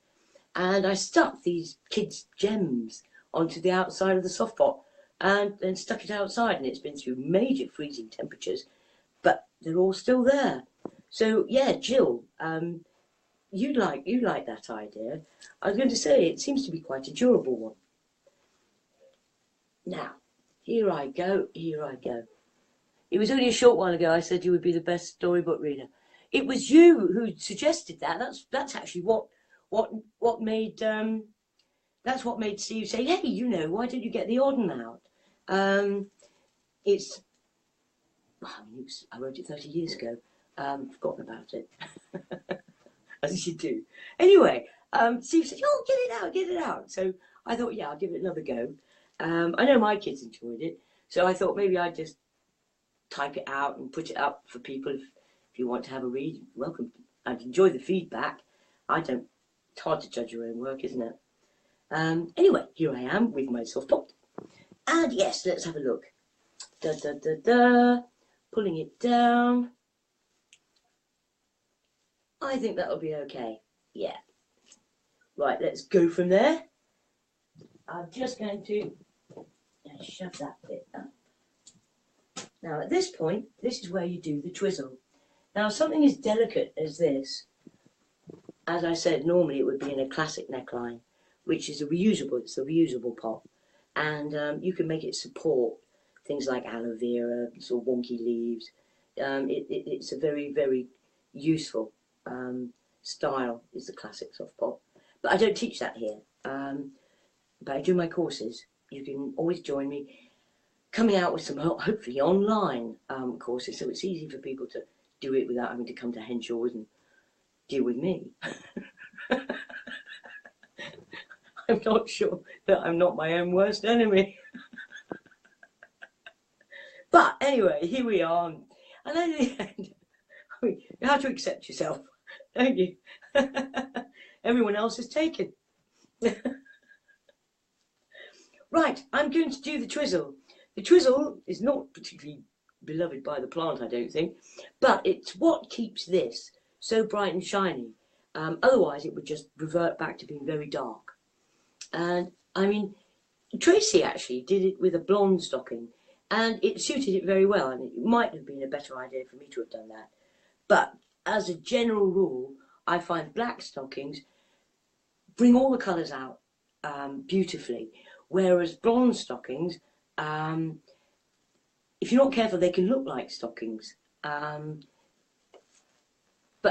And I stuck these kids' gems onto the outside of the soft pot and then stuck it outside, and it's been through major freezing temperatures, but they're all still there. So yeah, Jill, you like that idea. I was going to say it seems to be quite a durable one. Now, here I go. It was only a short while ago I said you would be the best storybook reader. It was you who suggested that. That's actually what made that's what made Steve say, hey, you know, why don't you get the Auden out? it's, I mean, I wrote it 30 years ago. Forgotten about it, as you do. Anyway, Steve said, "Oh, get it out." So I thought, yeah, I'll give it another go. I know my kids enjoyed it, so I thought maybe I'd just type it out and put it up for people if you want to have a read. Welcome. I'd enjoy the feedback. I don't. It's hard to judge your own work, isn't it? Anyway, here I am with my Softpot, and yes, let's have a look. Da da da da. Pulling it down. I think that'll be okay. Yeah. Right, let's go from there. I'm just going to shove that bit up. Now at this point, this is where you do the twizzle. Now something as delicate as this, as I said, normally it would be in a classic neckline, which is reusable. It's a reusable pot, and you can make it support things like aloe vera, sort of wonky leaves. It's a very, very useful style. Is the classic soft pot, but I don't teach that here. But I do my courses. You can always join me. Coming out with some hopefully online courses, so it's easy for people to do it without having to come to Henshaw's and deal with me. I'm not sure that I'm not my own worst enemy. But anyway, here we are. And then in the end, I mean, you have to accept yourself, don't you? Everyone else is taken. Right, I'm going to do the twizzle. The twizzle is not particularly beloved by the plant, I don't think, but it's what keeps this so bright and shiny. Otherwise, it would just revert back to being very dark. And I mean, Tracy actually did it with a blonde stocking, and it suited it very well. And it might have been a better idea for me to have done that. But as a general rule, I find black stockings bring all the colours out beautifully, whereas blonde stockings, if you're not careful, they can look like stockings. But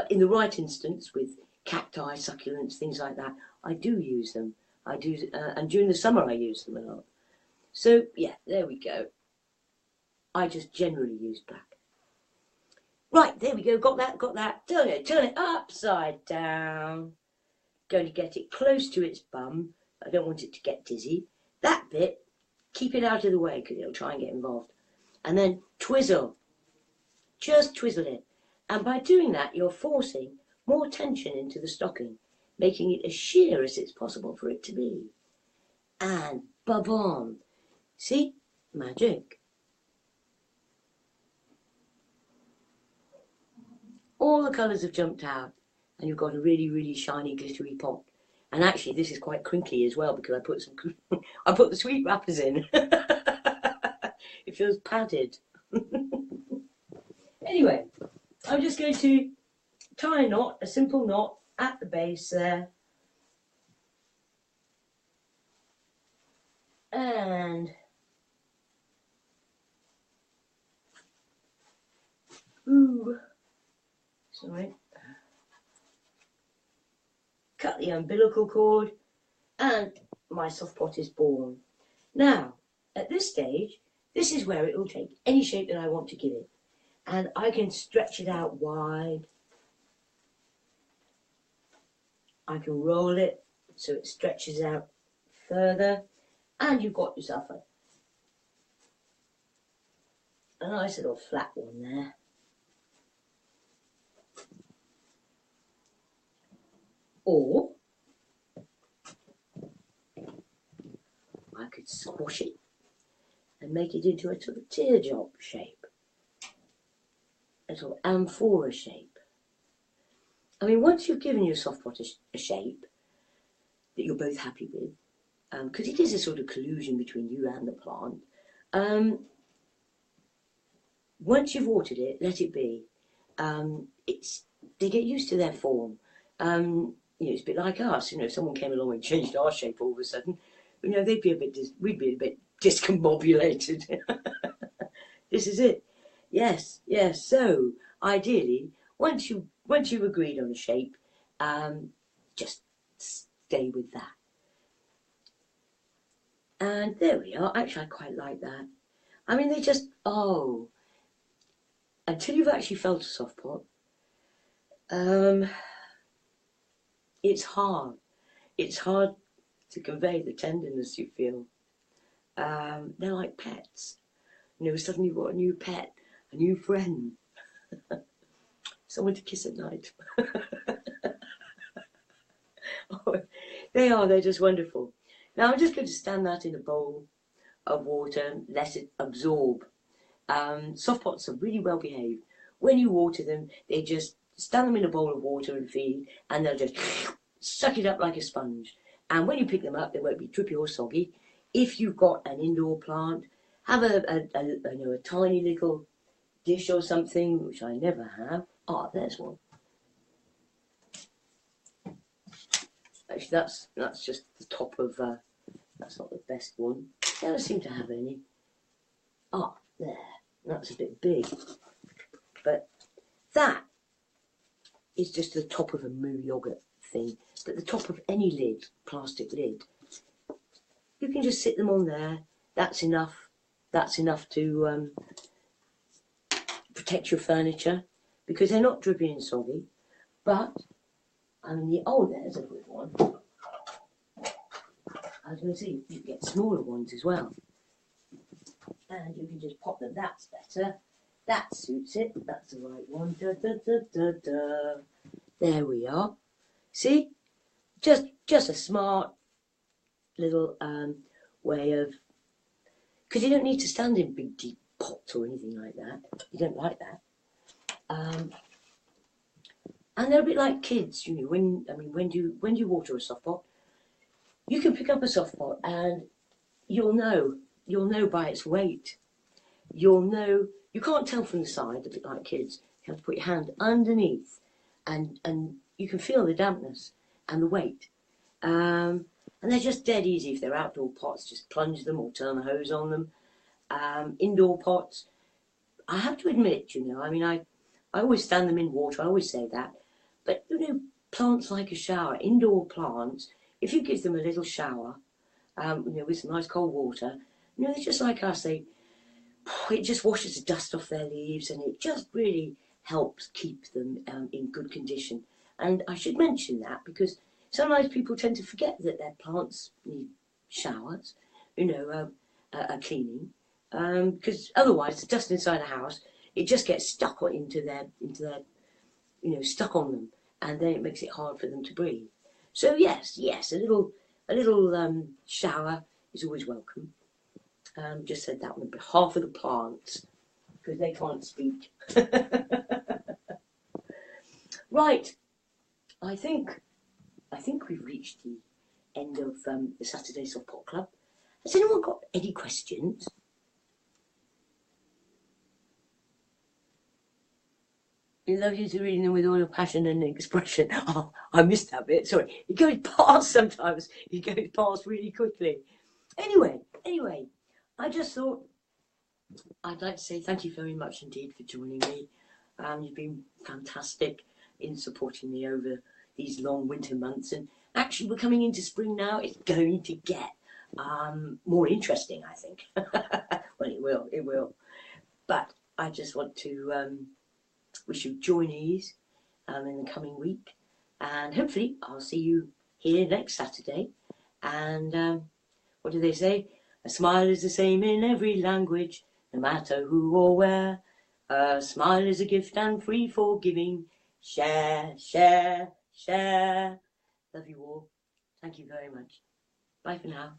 in the right instance, with cacti, succulents, things like that, I do use them. I do, and during the summer I use them a lot. So yeah, there we go. I just generally use black. Right, there we go. Got that. Turn it upside down. Going to get it close to its bum. I don't want it to get dizzy. That bit, keep it out of the way because it'll try and get involved. And then twizzle. Just twizzle it. And by doing that, you're forcing more tension into the stocking, making it as sheer as it's possible for it to be. And bob-on. See? Magic. All the colours have jumped out, and you've got a really, really shiny, glittery pot. And actually, this is quite crinkly as well because I put some, I put the sweet wrappers in. It feels padded. Anyway, I'm just going to tie a knot, a simple knot at the base there. And sorry. Cut the umbilical cord, and my soft pot is born. Now, at this stage, this is where it will take any shape that I want to give it. And I can stretch it out wide. I can roll it so it stretches out further. And you've got yourself a nice little flat one there. Or I could squash it and make it into a sort of teardrop shape, a sort of amphora shape. I mean, once you've given your soft pot a shape that you're both happy with, because it is a sort of collusion between you and the plant, once you've watered it, let it be. They get used to their form. You know, it's a bit like us. You know, if someone came along and changed our shape all of a sudden, you know, we'd be a bit discombobulated. This is it. Yes. So ideally, once you've agreed on a shape, just stay with that. And there we are. Actually, I quite like that. I mean, they just, oh, until you've actually felt a soft pot, it's hard. It's hard to convey the tenderness you feel. They're like pets. You know, suddenly you've got a new pet, a new friend, someone to kiss at night. Oh, they're just wonderful. Now I'm just going to stand that in a bowl of water, let it absorb. Soft pots are really well behaved. When you water them, they just stand them in a bowl of water and feed, and they'll just suck it up like a sponge. And when you pick them up, they won't be drippy or soggy. If you've got an indoor plant, have a tiny little dish or something, which I never have. Ah, there's one. Actually, that's just the top of. That's not the best one. I don't seem to have any. Ah, there. That's a bit big. But that is just the top of a moo yogurt thing. But the top of any lid, plastic lid, you can just sit them on there. That's enough. That's enough to protect your furniture, because they're not drippy and soggy. But I mean, there's a good one. I was going to say, you get smaller ones as well. And you can just pop them. That's better. That suits it. That's the right one. Da, da, da, da, da. There we are. See? Just a smart little way of... Because you don't need to stand in big, deep pots or anything like that. You don't like that. And they're a bit like kids, you know. When you water a soft pot, you can pick up a soft pot and you'll know by its weight. You'll know, you can't tell from the side, a bit like kids. You have to put your hand underneath and you can feel the dampness and the weight. And they're just dead easy. If they're outdoor pots, just plunge them or turn the hose on them. Indoor pots, I have to admit, you know, I mean, I always stand them in water, I always say that. But, you know, plants like a shower, indoor plants, if you give them a little shower, you know, with some nice cold water, you know, they're just like us. It just washes the dust off their leaves, and it just really helps keep them in good condition. And I should mention that because sometimes people tend to forget that their plants need showers, you know, a cleaning, because otherwise the dust inside a house, it just gets stuck into their, you know, stuck on them, and then it makes it hard for them to breathe. So yes, a little shower is always welcome. Just said that on behalf of the plants, because they can't speak. Right, I think we've reached the end of the Saturday Softpot Club. Has anyone got any questions? You love you to reading them with all your passion and expression. Oh, I missed that bit. Sorry, it goes past sometimes. It goes past really quickly. Anyway, I just thought I'd like to say thank you very much indeed for joining me. You've been fantastic in supporting me over these long winter months, and actually we're coming into spring now. It's going to get more interesting, I think. Well, it will. But I just want to wish you joy and ease in the coming week, and hopefully I'll see you here next Saturday. And what do they say? A smile is the same in every language, no matter who or where. A smile is a gift and free for giving. Share, share, share. Love you all. Thank you very much. Bye for now.